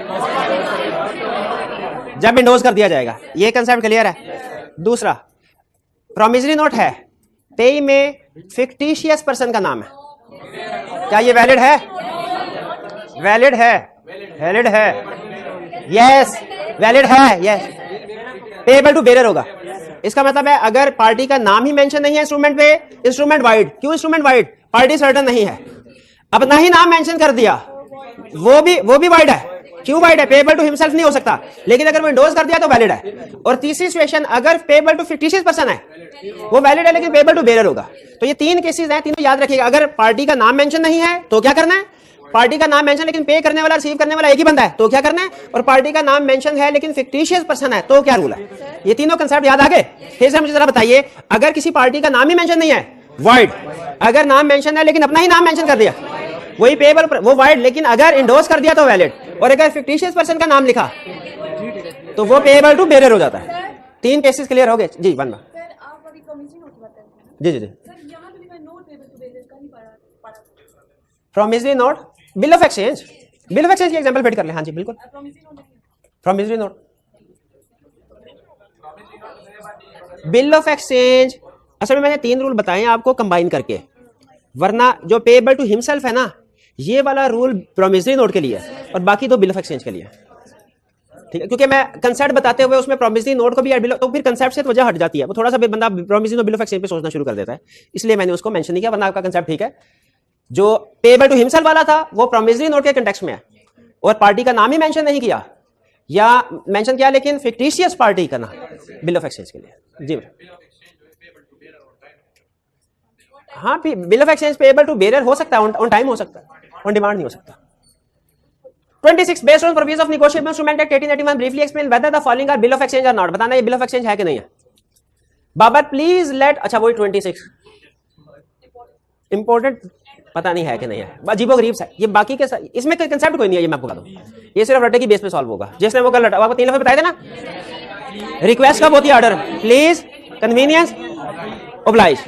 जब इंडोज कर दिया जाएगा। ये कंसेप्ट क्लियर है। दूसरा, प्रोमिसरी नोट है, पेई में फिक्टिशियस पर्सन का नाम है, क्या ये वैलिड है? वैलिड है, वैलिड है, यस वैलिड है, यस। पेएबल टू बेरर होगा। इसका मतलब है अगर पार्टी का नाम ही मेंशन नहीं है इंस्ट्रूमेंट पे, इंस्ट्रूमेंट वाइड। क्यों इंस्ट्रूमेंट वाइड? पार्टी सर्टन नहीं है। अपना ही नाम मेंशन कर दिया, वो भी वाइड है। क्यों वाइड है? पेएबल टू हिमसेल्फ नहीं हो सकता, लेकिन अगर वो इंडोर्स कर दिया तो वैलिड है। और तीसरी सिचुएशन, अगर पेएबल टू फिक्टिशियस पर्सन है, वो वैलिड है लेकिन पेएबल टू बेरर होगा। तो ये 3 केसेस हैं, तीनों याद रखिएगा। अगर पार्टी का नाम मेंशन नहीं है तो क्या करना है? पार्टी का नाम मेंशन लेकिन पे करने वाला, रिसीव करने वाला एक ही बंदा है, तो क्या करना है? और पार्टी का नाम मेंशन है लेकिन फिक्टिशियस पर्सन है, तो क्या रूल है? ये तीनों कंसेप्ट याद आ गए? फिर से मुझे जरा बताइए, अगर किसी पार्टी का नाम ही मेंशन नहीं है, वॉइड। अगर नाम मेंशन है लेकिन अपना ही नाम मेंशन कर दिया, वही पेएबल वो वाइड, लेकिन अगर इंडोर्स कर दिया तो वैलिड, और अगर फिक्टिशियस पर्सन का नाम लिखा तो वो पेएबल टू बेरर हो जाता है। 3 केसेस क्लियर हो गए जी। वन बार जी जी जी। Promissory note, bill of exchange, bill of exchange की एग्जांपल फिट कर ले। हाँ जी बिल्कुल, promissory note, bill of exchange. असल में मैंने 3 रूल बताए हैं आपको कंबाइन करके, वरना जो पेएबल टू हिमसेल्फ है ना, ये वाला रूल प्रॉमिसरी नोट के लिए है और बाकी तो बिल ऑफ एक्सचेंज के लिए, ठीक है। क्योंकि मैं कंसेप्ट बताते हुए उसमें प्रॉमिसरी नोट को भी ऐड, तो फिर कंसेप्ट से तो वजह हट जाती है, वो थोड़ा सा बंदा promissory note bill of exchange पे सोचना शुरू कर देता है, इसलिए मैंने उसको मेंशन नहीं किया, वरना आपका कंसेप्ट ठीक है। जो पेएबल टू हिमसेल्फ वाला था वो प्रॉमिसरी नोट के कंटेक्स्ट में है, और पार्टी का नाम ही मेंशन नहीं किया, या मेंशन किया लेकिन फिक्टिशियस पार्टी का नाम बिल ऑफ एक्सचेंज के लिए जी। हाँ, bill of exchange payable to bearer हो सकता है, ऑन टाइम हो सकता है, ऑन डिमांड नहीं हो सकता। 26 based on provisions of negotiable instrument act 1881 briefly explain whether the following are bill of exchange are not. बताना ये बिल ऑफ एक्सचेंज है कि नहीं है। बाबर प्लीज लेट, अच्छा वही 26 इंपॉर्टेंट, पता नहीं है कि नहीं है, अजीबोगरीब है ये। बाकी के इसमें कोई कंसेप्ट कोई नहीं है, ये मैं आपको बता दूं, ये सिर्फ रटे की बेस पे सॉल्व होगा। जिसने वो कल आपको 3 दफे बताए थे ना, रिक्वेस्ट कब होती है, order, please, convenience, oblige.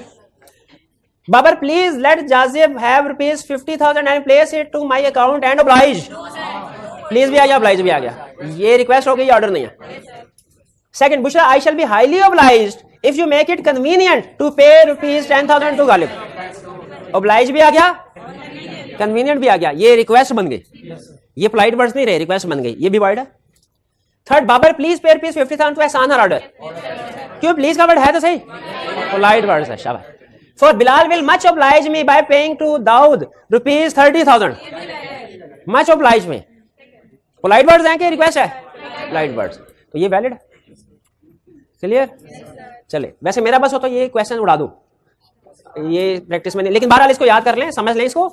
Babar please let Jazib have ₹50,000 and place it to my account and oblige. Please भी आ गया, ओब्लाइज भी आ गया, ये रिक्वेस्ट हो गई, ऑर्डर नहीं है। Second, Bushra I shall be highly obliged if you make it convenient to pay ₹10,000 to Ghalib. Oblige भी आ गया, कन्वीनियंट भी आ गया, ये रिक्वेस्ट बन गई, ये पोलाइट वर्ड्स नहीं रहे, रिक्वेस्ट बन गई, ये भी वर्ड है। Third, Babar please pay ₹50,000 to एहसान हर ऑर्डर। क्यों, प्लीज का वर्ड है तो सही, पोलाइट वर्ड्स है, शाबाश। For Bilal will much oblige me by paying to Daud ₹30,000. Much oblige me. Polite words हैं कि रिक्वेस्ट है? Polite words. तो ये वैलिड है, क्लियर? चले, वैसे मेरा बस हो तो ये क्वेश्चन उड़ा दूं, ये प्रैक्टिस में नहीं, लेकिन बहरहाल इसको याद कर लें, समझ लें इसको।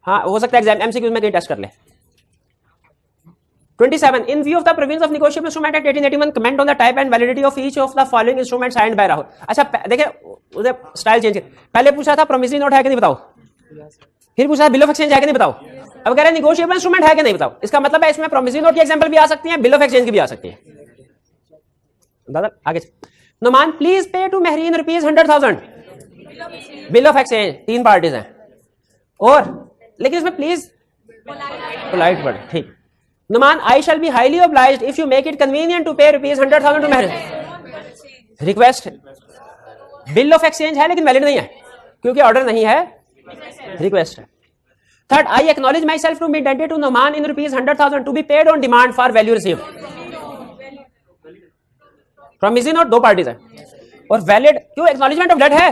हाँ, हो सकता है एग्जाम एमसीक्यूज में कहीं टेस्ट कर ले। 27. In view of the provisions of negotiable instrument act 1881, comment on the type and validity of each of the following instruments signed by Rahul. अच्छा देखिए, उधर स्टाइल चेंज, पहले पूछा था प्रॉमिसरी नोट है कि नहीं बताओ, फिर पूछा बिल ऑफ एक्सचेंज है कि नहीं बताओ, अब कह रहे हैं नेगोशिएबल इंस्ट्रूमेंट है कि नहीं बताओ। इसका मतलब है इसमें प्रॉमिसरी नोट की एग्जांपल भी आ सकती है, बिल ऑफ एक्सचेंज की भी आ सकती है। दादा आगे, Numan please pay to Mahreen ₹100,000, bill of exchange, 3 parties हैं, और लेकिन इसमें प्लीज पोलाइट वर्ड, ठीक। Numan I shall be highly obliged if you make it convenient to pay ₹100,000 to Mahreen. Request, bill of exchange है लेकिन वैलिड नहीं है क्योंकि ऑर्डर नहीं है, रिक्वेस्ट है। Third, I acknowledge my self to be indented to Numan in ₹100,000 to be paid on demand for value received. Promissory note 2 parties है और वैलिड, क्यों, एक्नॉलेजमेंट ऑफ डेट है।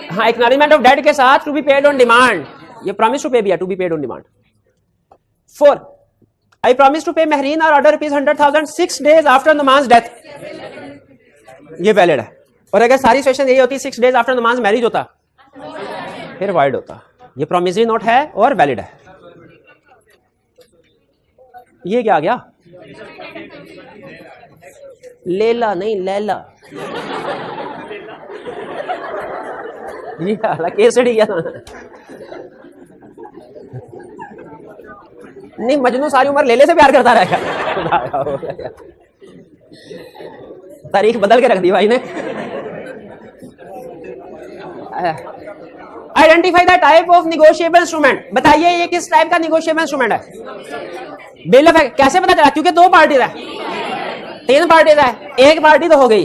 हाँ, एक्नॉलेजमेंट ऑफ डेट के साथ to be paid on demand, ये प्रॉमिस टू पे भी है, to be paid on demand. 4, I promise to pay Mehreen or order ₹100,000 6 days after Numan's death. ये वैलिड है, और अगर सारी सिचुएशन यही होती 6 days after Numan's मैरिज होता फिर वाइड होता। ये प्रॉमिसरी नोट है और वैलिड है। ये क्या आ गया, लेला नहीं लैला, ये केसड़ी नहीं, मजनू सारी उम्र लेले से प्यार करता रहेगा। तारीख बदल के रख दी भाई ने। Identify the type of negotiable instrument, बताइए ये किस टाइप का नेगोशिएबल इंस्ट्रूमेंट है। बिल ऑफ कैसे पता चला, क्योंकि 2 पार्टीज है, 3 पार्टीज है, एक पार्टी तो हो गई,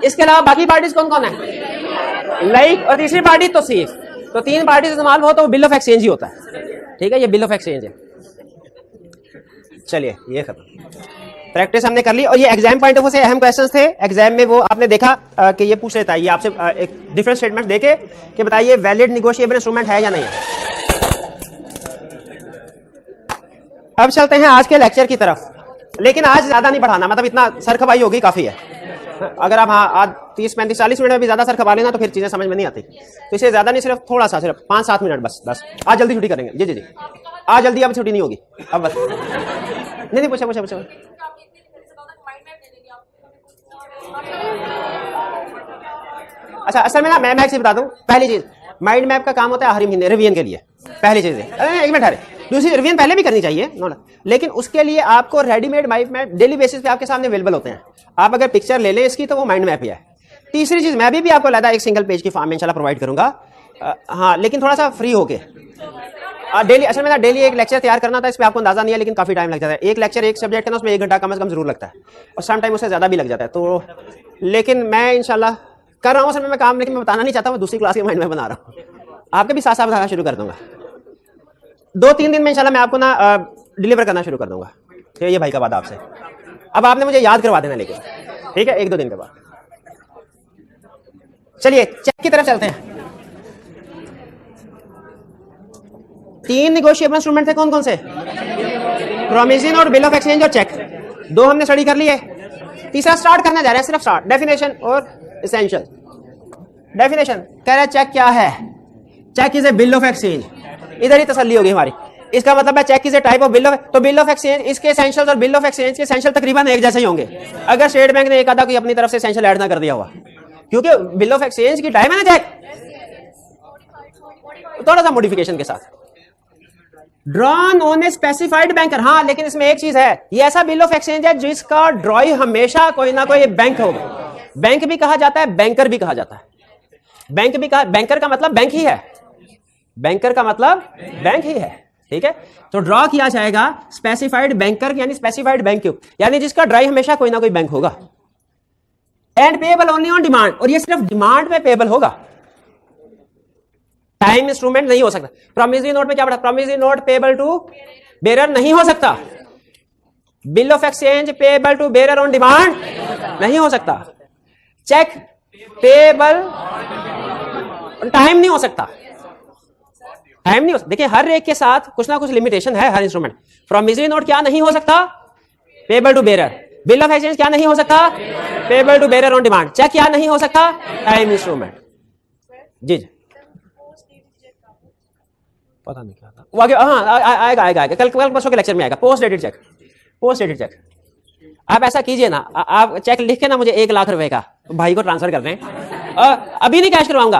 इसके अलावा बाकी पार्टीज कौन कौन है, लाइक, और तीसरी पार्टी तो सिर्फ, तो 3 पार्टीज इस्तेमाल हो तो बिल ऑफ एक्सचेंज ही होता है, ठीक है, ये बिल ऑफ एक्सचेंज है। चलिए ये खत्म, प्रैक्टिस हमने कर ली, और ये एग्जाम पॉइंट ऑफ व्यू से अहम क्वेश्चंस थे। एग्जाम में वो आपने देखा कि ये पूछ लेता है, ये आपसे एक डिफरेंट स्टेटमेंट देके कि बताइए वैलिड नेगोशिएबल इंस्ट्रूमेंट है या नहीं है। अब चलते हैं आज के लेक्चर की तरफ, लेकिन आज ज्यादा नहीं पढ़ाना, मतलब इतना सर खपाई होगी काफी है। अगर आप हाँ आज 30-35-40 मिनट में भी ज्यादा सर खपा लेना तो फिर चीजें समझ में नहीं आती, तो इसे ज्यादा नहीं, सिर्फ थोड़ा सा, सिर्फ 5-7 मिनट बस। आज जल्दी छुट्टी करेंगे, जी, आज जल्दी, अब छुट्टी नहीं होगी, अब बस नहीं पूछा। अच्छा, असल में ना मैं एक चीज बता दूं, पहली चीज माइंड मैप का काम होता है हर महीने रिवीजन के लिए। पहली चीज है, एक मिनट हरे, दूसरी रिवीजन पहले भी करनी चाहिए लेकिन उसके लिए आपको readymade mind map daily basis पे आपके सामने अवेलेबल होते हैं। आप अगर पिक्चर ले लें इसकी तो वो माइंड मैप ही है। तीसरी चीज मैं भी आपको लगा एक सिंगल पेज की फॉर्म में इंशाल्लाह प्रोवाइड करूंगा, हाँ लेकिन थोड़ा सा फ्री होके डेली। असल में डेली एक लेक्चर तैयार करना था, इस पे आपको अंदाजा नहीं है लेकिन काफी टाइम लग जाता है। एक लेक्चर एक सब्जेक्ट है ना, उसमें 1 घंटा कम से कम जरूर लगता है और सम टाइम उससे ज्यादा भी लग जाता है। तो लेकिन मैं इंशाल्लाह कर रहा हूँ असल में काम, लेकिन मैं बताना नहीं चाहता, मैं दूसरी क्लास के माइंड में बना रहा हूँ। आपके भी साथ साथ बताना शुरू कर दूंगा। 2-3 दिन में इंशाल्लाह मैं आपको ना डिलीवर करना शुरू कर दूंगा। ये भाई का वादा आपसे। अब आपने मुझे याद करवा देना लेकिन, ठीक है, 1-2 दिन के बाद। चलिए चेक की तरफ चलते हैं। 3 निगोशिएबल इंस्ट्रूमेंट थे, कौन कौन से? Promising note, bill of exchange और चेक। 2 हमने स्टडी कर लिए, तीसरा स्टार्ट करने जा रहे हैं, सिर्फ स्टार्ट, डेफिनेशन और एसेंशियल। डेफिनेशन कह रहा है चेक क्या है? Cheque is a bill of exchange. इधर ही तसल्ली होगी हमारी। इसका मतलब है cheque is a type of bill of, तो बिल ऑफ एक्सचेंज, इसके एसेंशियल्स और बिल ऑफ एक्सचेंज के एसेंशियल तकरीबन एक जैसे ही होंगे, अगर स्टेट बैंक ने एक आधा कोई अपनी तरफ से एसेंशियल ऐड ना कर दिया हुआ, क्योंकि बिल ऑफ एक्सचेंज की टाइम है ना चेक, थोड़ा सा मॉडिफिकेशन के साथ। Drawn on a specified banker, हाँ लेकिन इसमें एक चीज है, ये ऐसा बिल ऑफ एक्सचेंज है जिसका ड्रॉई हमेशा कोई ना कोई बैंक होगा। बैंक भी कहा जाता है, बैंकर भी कहा जाता है। बैंक भी कहा, बैंकर का मतलब बैंक ही है, बैंकर का मतलब बैंक ही है, ठीक है। तो ड्रॉ किया जाएगा स्पेसिफाइड बैंकर यानी स्पेसिफाइड बैंक क्यों, यानी जिसका ड्राई हमेशा कोई ना कोई बैंक होगा। And payable only on demand, और ये सिर्फ डिमांड पे पेएबल होगा, टाइम इंस्ट्रूमेंट नहीं हो सकता। प्रॉमिसरी नोट में क्या पढ़ा? Promissory note payable to bearer नहीं हो सकता। Bill of exchange payable to bearer on demand नहीं हो सकता। चेक पेएबल टाइम नहीं हो सकता, टाइम नहीं हो सकता। देखिए हर एक के साथ कुछ ना कुछ लिमिटेशन है हर इंस्ट्रूमेंट। प्रॉमिसरी नोट क्या नहीं हो सकता? Payable to bearer. Bill of exchange क्या नहीं हो सकता? Payable to bearer on demand. Cheque क्या नहीं हो सकता? Time instrument. जी जी पता नहीं क्या था वो आगे, हाँ आएगा आएगा आएगा, कल परसों के लेक्चर में आएगा। Post dated cheque, post dated cheque. आप ऐसा कीजिए ना, आप चेक लिख के ना मुझे 1 लाख रुपए का भाई को ट्रांसफर कर दें। अभी नहीं कैश करवाऊंगा,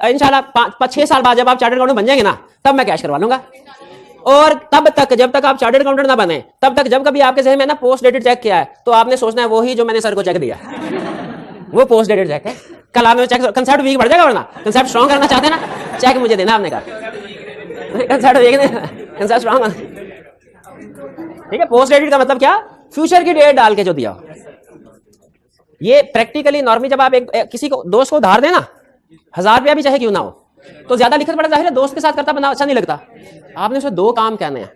इंशाल्लाह 5-6 साल बाद जब आप चार्टर्ड अकाउंटेंट बन जाएंगे ना, तब मैं कैश करवा लूंगा। और तब तक, जब तक आप चार्टर्ड अकाउंटेंट ना बने, तब तक जब कभी आपके जहन में ना पोस्ट डेटेड चेक किया है, तो आपने सोचना है वही जो मैंने सर को चेक दिया, वो पोस्ट डेटेड चेक है। कल आपने चेक, कंसेप्ट वीक बढ़ जाएगा, वरना कंसेप्ट स्ट्रॉन्ग करना चाहते हैं ना, चेक मुझे देना आपने कहा, कंसेप्ट वीक नहीं, कंसेप्ट स्ट्रॉन्ग। ठीक है, पोस्ट डेटेड का मतलब क्या? फ्यूचर की डेट डाल के जो दिया। ये प्रैक्टिकली नॉर्मली जब आप किसी को दोस्त को उधार देना, 1000 रुपया भी चाहे क्यों ना हो, तो ज्यादा लिखत पड़ा, जाहिर है दोस्त के साथ करता बना अच्छा नहीं लगता। आपने उसे 2 काम कहने हैं,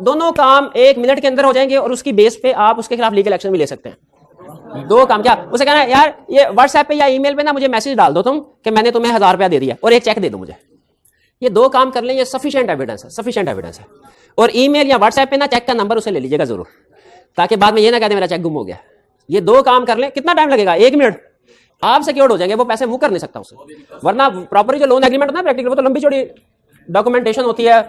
दोनों काम 1 मिनट के अंदर हो जाएंगे और उसकी बेस पे आप उसके खिलाफ लीगल एक्शन भी ले सकते हैं। 2 काम क्या? उसे कहना है यार ये व्हाट्सएप पे या ईमेल पे ना मुझे मैसेज डाल दो तुम कि मैंने तुम्हें 1000 रुपया दे दिया और एक चेक दे दो मुझे। ये 2 काम कर लें, ये सफिशिएंट एविडेंस है, सफिशिएंट एविडेंस है। और ईमेल या व्हाट्सएप पे ना चेक का नंबर उसे ले लीजिएगा जरूर, ताकि बाद में ये ना कहते मेरा चेक गुम हो गया। ये 2 काम कर लें, कितना टाइम लगेगा? 1 मिनट, आप सिक्योर्ड हो जाएंगे, वो पैसे मूव कर नहीं सकता उसे। वरना प्रॉपर्ली जो लोन एग्रीमेंट होता है प्रैक्टिकल, वो तो लंबी चौड़ी डॉक्यूमेंटेशन होती है,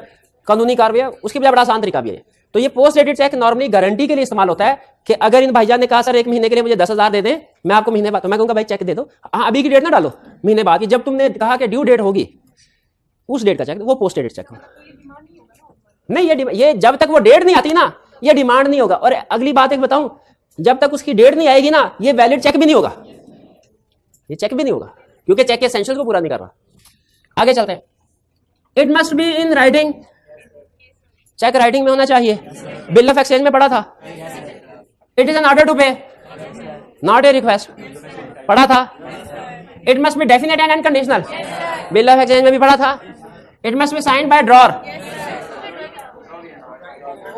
कानूनी कार्रवाई, उसकी बजाय बड़ा आसान तरीका भी है। तो ये post dated cheque normally guarantee के लिए इस्तेमाल होता है कि अगर इन भाईजान ने कहा सर 1 महीने के लिए मुझे 10,000 दे दें, मैं आपको महीने बाद, तो मैं कहूंगा भाई चेक दे दो, हाँ अभी की डेट ना डालो, महीने बाद की, जब तुमने कहा कि ड्यू डेट होगी उस डेट का चेक, वो पोस्ट डेटेड चेक नहीं। ये जब तक वो डेट नहीं आती ना, ये डिमांड नहीं होगा। और अगली बात एक बताऊं, जब तक उसकी डेट नहीं आएगी ना, ये वैलिड चेक भी नहीं होगा, ये चेक भी नहीं होगा, क्योंकि चेक के एसेंशियल को पूरा नहीं कर रहा। आगे चलते हैं। It must be in writing, cheque writing में होना चाहिए। बिल ऑफ एक्सचेंज में पढ़ा था, it is an order to pay, not a request, पढ़ा था। It must be definite and unconditional, bill of exchange में भी पढ़ा था। It must be signed by drawer,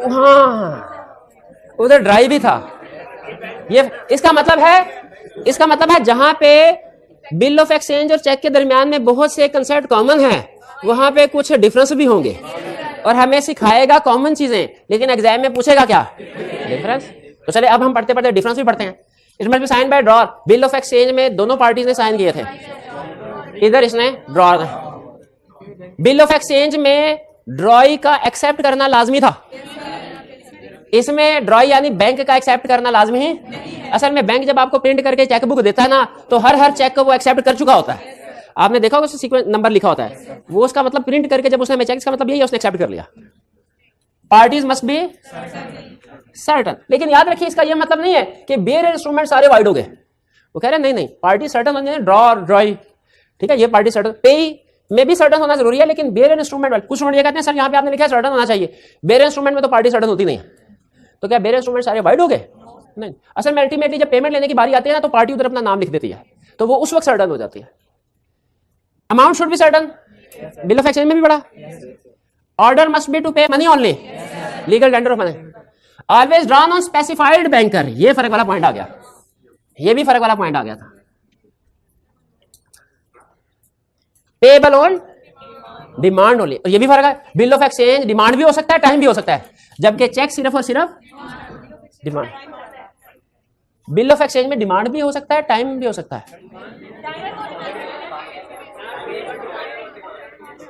हाँ उधर ड्राई भी था। ये इसका मतलब है जहां पे बिल ऑफ एक्सचेंज और चेक के दरमियान में बहुत से कंसेप्ट कॉमन है, वहां पे कुछ डिफरेंस भी होंगे और हमें सिखाएगा कॉमन चीजें, लेकिन एग्जाम में पूछेगा क्या? डिफरेंस। तो चले अब हम पढ़ते पढ़ते डिफरेंस भी पढ़ते हैं। It must be sign by drawer, bill of exchange में दोनों पार्टीज ने साइन किए थे, इधर इसने ड्रॉर। बिल ऑफ एक्सचेंज में ड्रॉई का एक्सेप्ट करना लाजमी था, इसमें ड्रॉई यानी बैंक का एक्सेप्ट करना लाजमी है। असल में बैंक जब आपको प्रिंट करके चेक बुक देता है ना, तो हर चेक को वो एक्सेप्ट कर चुका होता है। आपने देखा होगा सीक्वेंस नंबर लिखा होता है, वो उसका मतलब प्रिंट करके जब उसने चेक, इसका मतलब यही है उसने एक्सेप्ट कर लिया। Parties must be certain. लेकिन याद रखिए इसका यह मतलब नहीं है कि बेयर इंस्ट्रूमेंट सारे वाइड हो गए। वो कह रहे हैं नहीं नहीं, पार्टी सर्टन होने, ड्रॉ ड्रॉई, ठीक है, ये पार्टी सर्टन, पे में भी सर्टन होना जरूरी है, लेकिन बेयर इंस्ट्रूमेंट वाले कुछ स्टूडेंट ये कहते हैं सर यहाँ पे आपने लिखा है सर्टन होना चाहिए, बेयर इंस्ट्रूमेंट में तो पार्टी सर्टन होती नहीं है। तो क्या बेयर इंस्ट्रूमेंट सारे वाइड हो गए? नहीं, असल में अल्टीमेटली जब पेमेंट लेने की बारी आती है ना तो पार्टी उधर अपना नाम लिख देती है, तो वो उस वक्त सर्टन हो जाती है। Amount should be certain, bill of exchange में भी पड़ा। ऑर्डर मस्ट बी टू पे money only, legal tender of money. Always drawn on specified banker, ये फर्क वाला पॉइंट आ गया, ये भी फर्क वाला पॉइंट आ गया था। पेएबल ऑन डिमांड ओनली, ये भी फर्क है। बिल ऑफ एक्सचेंज डिमांड भी हो सकता है, टाइम भी हो सकता है, जबकि चेक सिर्फ और सिर्फ डिमांड। बिल ऑफ एक्सचेंज में डिमांड भी हो सकता है, टाइम भी हो सकता है।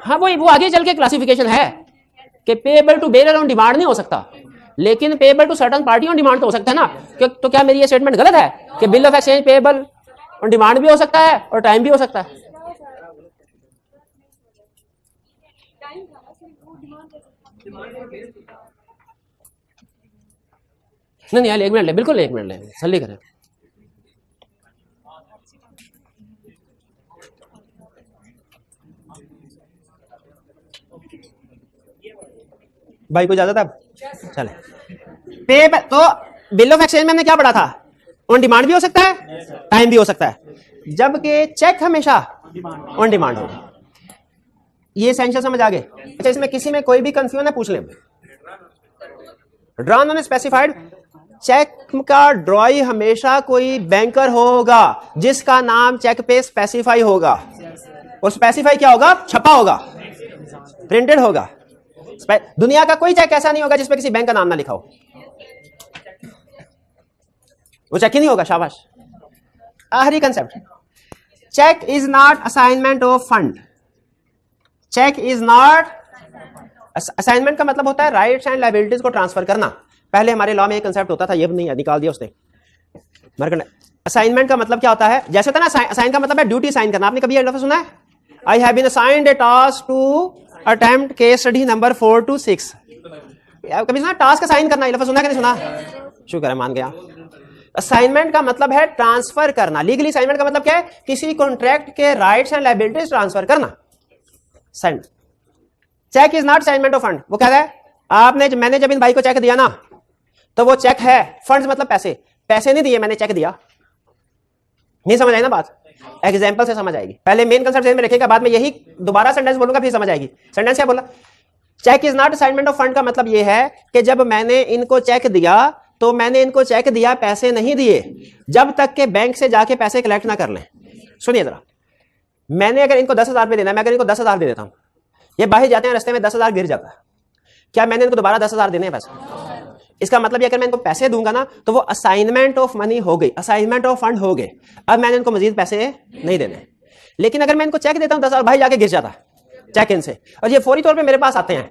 हाँ वो आगे चल के क्लासिफिकेशन है कि payable to bearer on demand नहीं हो सकता, लेकिन payable to certain party on demand तो हो सकता है ना। तो क्या मेरी ये स्टेटमेंट गलत है कि bill of exchange payable on demand भी हो सकता है और टाइम भी हो सकता है? नहीं यार, एक मिनट ले, बिल्कुल एक मिनट ले, सल्ली करें। भाई को इजाजत है? चले। पे तो बिल ऑफ एक्सचेंज में हमने क्या पढ़ा था? ऑन डिमांड भी हो सकता है, टाइम भी हो सकता है, जबकि चेक हमेशा ऑन डिमांड होगा। ये एसेंशियल समझ आ गए? अच्छा, इसमें किसी में कोई भी कंफ्यूजन है पूछ लें। ड्रॉन ऑन स्पेसिफाइड, चेक का ड्रॉई हमेशा कोई बैंकर होगा जिसका नाम चेक पे स्पेसिफाई होगा, और स्पेसिफाई क्या होगा? छपा होगा, प्रिंटेड होगा। दुनिया का कोई चेक ऐसा नहीं होगा जिसपे किसी बैंक का नाम ना लिखा हो, वो चेक ही नहीं होगा। शाबाश। आखिरी concept, cheque is not assignment of fund. Cheque is not, assignment का मतलब होता है राइट्स एंड लायबिलिटीज को ट्रांसफर करना। पहले हमारे लॉ में एक कंसेप्ट होता था, ये नहीं है, निकाल दिया उसने। असाइनमेंट का मतलब क्या होता है? जैसे होता है ना, असाइन का मतलब है ड्यूटी साइन करना। आपने कभी ये लफ्ज़ सुना है? I have been assigned a task to attempt case study number 4 to 6। कभी सुना टास्क असाइन करना? ये लफ्ज़ सुना कि नहीं सुना? शुक्र है, मान गया। असाइनमेंट का मतलब है ट्रांसफर करना। लीगली असाइनमेंट का मतलब क्या है? किसी कॉन्ट्रैक्ट के राइट्स एंड लायबिलिटीज ट्रांसफर करना। Cheque is not assignment of fund. वो कहता है मैंने जब इन भाई को चेक दिया ना, तो वो चेक है, फंड्स मतलब पैसे, पैसे नहीं दिए, मैंने चेक दिया। नहीं समझ आई ना बात? एग्जाम्पल से समझ आएगी। पहले मेन कंसेप्ट में रखेगा, बाद में यही दोबारा सेंटेंस बोलूंगा फिर समझ आएगी। सेंटेंस क्या बोला? Cheque is not assignment of fund का मतलब यह है कि जब मैंने इनको चेक दिया तो मैंने इनको चेक दिया, पैसे नहीं दिए, जब तक के बैंक से जाके पैसे कलेक्ट ना कर लें। सुनिए जरा, मैंने अगर इनको 10,000 रुपये देना है, मैं अगर इनको 10,000 दे देता हूं, ये बाहर जाते हैं, रास्ते में 10,000 गिर जाता है, क्या मैंने इनको दोबारा 10,000 देने हैं पैसे? इसका मतलब ये अगर मैं इनको पैसे दूंगा ना तो वो असाइनमेंट ऑफ मनी हो गई, असाइनमेंट ऑफ फंड हो गए। अब मैंने इनको मजीद पैसे नहीं देने। लेकिन अगर मैं इनको चेक देता हूं 10,000, भाई जाके गिर जाता चेक इनसे, और ये फौरी तौर पे मेरे पास आते हैं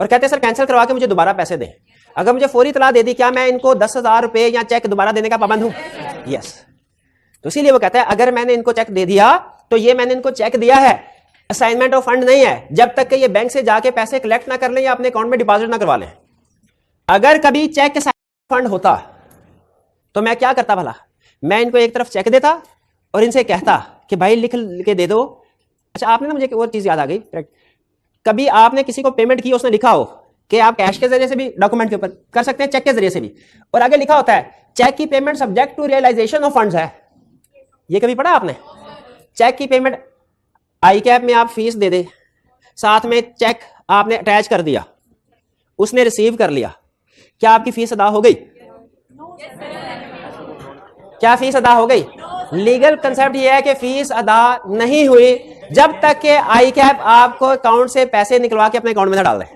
और कहते हैं सर कैंसिल करवा के मुझे दोबारा पैसे दें। अगर मुझे फौरी इतला दे दी, क्या मैं इनको 10,000 रुपए या चेक दोबारा देने का पाबंद हूं? यस। तो इसीलिए वो कहता है अगर मैंने इनको चेक दे दिया तो ये मैंने इनको चेक दिया है, असाइनमेंट ऑफ फंड नहीं है, जब तक कि ये बैंक से जाके पैसे कलेक्ट ना कर लें या अपने अकाउंट में डिपॉजिट ना करवा लें। अगर कभी चेक फंड होता तो मैं क्या करता भला? मैं इनको एक तरफ चेक देता और इनसे कहता कि भाई लिख के दे दो। अच्छा, आपने ना, मुझे एक और चीज याद आ गई। कभी आपने किसी को पेमेंट की, उसने लिखा हो कि आप कैश के जरिए से भी डॉक्यूमेंट के ऊपर कर सकते हैं, चेक के जरिए से भी, और आगे लिखा होता है चेक की payment subject to realisation of funds है। ये कभी पढ़ा आपने? चेक की पेमेंट, आई कैप में आप फीस दे दे, साथ में चेक आपने अटैच कर दिया, उसने रिसीव कर लिया, क्या आपकी फीस अदा हो गई? क्या फीस अदा हो गई? लीगल कंसेप्ट ये है कि फीस अदा नहीं हुई जब तक कि आई कैप आपको अकाउंट से पैसे निकलवा के अपने अकाउंट में डाल दे।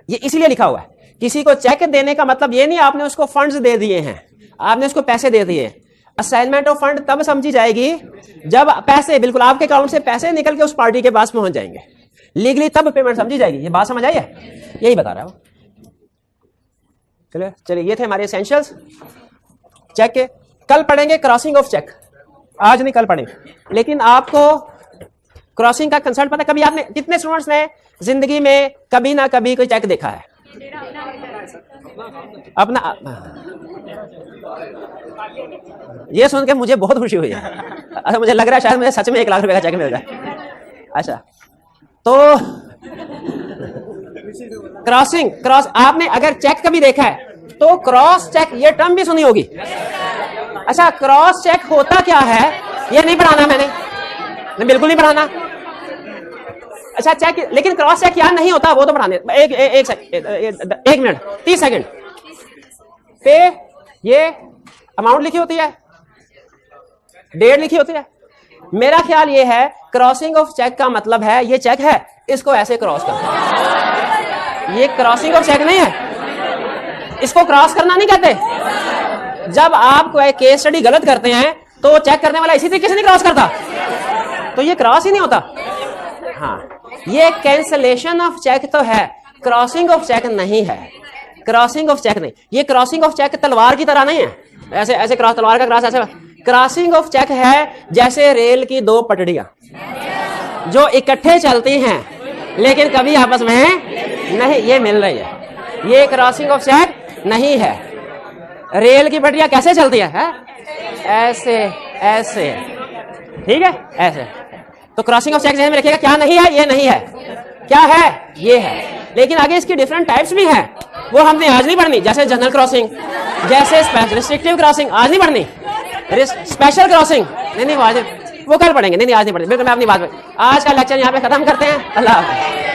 ये इसीलिए लिखा हुआ है। किसी को चेक देने का मतलब ये नहीं आपने उसको फंड्स दे दिए हैं, आपने उसको पैसे दे दिए। असाइनमेंट ऑफ फंड तब समझी जाएगी जब पैसे बिल्कुल आपके अकाउंट से पैसे निकल के उस पार्टी के पास पहुंच जाएंगे, लीगली तब पेमेंट समझी जाएगी। ये बात समझ आई है? यही बता रहा हूं। चलिए ये थे हमारे एसेंशियल्स चेक के। कल पढ़ेंगे क्रॉसिंग ऑफ चेक, आज नहीं कल पढ़ेंगे। लेकिन आपको क्रॉसिंग का कंसेप्ट पता है? कभी आपने कितने स्टूडेंट्स ने जिंदगी में कभी ना कभी कोई चेक देखा है अपना? ये सुन के मुझे बहुत खुशी हुई है। अच्छा, मुझे लग रहा है शायद मुझे सच में 1 लाख रुपए का चेक मिल जाए। अच्छा, तो क्रॉस आपने अगर चेक कभी देखा है तो क्रॉस चेक ये टर्म भी सुनी होगी। अच्छा, क्रॉस चेक होता क्या है ये नहीं पढ़ाना मैंने, बिल्कुल नहीं पढ़ाना। अच्छा, चेक, लेकिन क्रॉस चेक क्या नहीं होता वो तो पढ़ाने। एक मिनट 30 सेकंड पे ये अमाउंट लिखी होती है, डेट लिखी होती है। मेरा ख्याल ये है क्रॉसिंग ऑफ चेक का मतलब है ये चेक है, इसको ऐसे क्रॉस करना। ये क्रॉसिंग ऑफ चेक नहीं है, इसको क्रॉस करना नहीं कहते। जब आप कोई केस स्टडी गलत करते हैं तो चेक करने वाला इसी तरीके से नहीं क्रॉस करता, तो ये क्रॉस ही नहीं होता। हाँ, ये कैंसलेशन ऑफ चेक तो है, क्रॉसिंग ऑफ चेक नहीं है। क्रॉसिंग ऑफ चेक नहीं, ये क्रॉसिंग ऑफ चेक तलवार की तरह नहीं है, ऐसे ऐसे क्रॉस, तलवार का क्रॉस ऐसे। क्रॉसिंग ऑफ चेक है जैसे रेल की 2 पटड़ियां जो इकट्ठे चलती हैं लेकिन कभी आपस में नहीं ये मिल रही है। ये क्रॉसिंग ऑफ चेक नहीं है। रेल की पटड़ियां कैसे चलती है? ऐसे ऐसे, ठीक है, ऐसे। तो क्रॉसिंग ऑफ चेक में रखिएगा, क्या नहीं है? ये नहीं है। क्या है? ये है। लेकिन आगे इसकी डिफरेंट टाइप्स भी हैं, वो हमने आज नहीं पढ़नी। जैसे जनरल क्रॉसिंग, जैसे रिस्ट्रिक्टिव क्रॉसिंग आज नहीं पढ़नी, स्पेशल क्रॉसिंग नहीं, वो आज वो कल पढ़ेंगे। नहीं, आज नहीं पढ़ेंगे, बिल्कुल मैं अपनी बात। आज का लेक्चर यहाँ पे खत्म करते हैं। अल्लाह हाफ़िज़।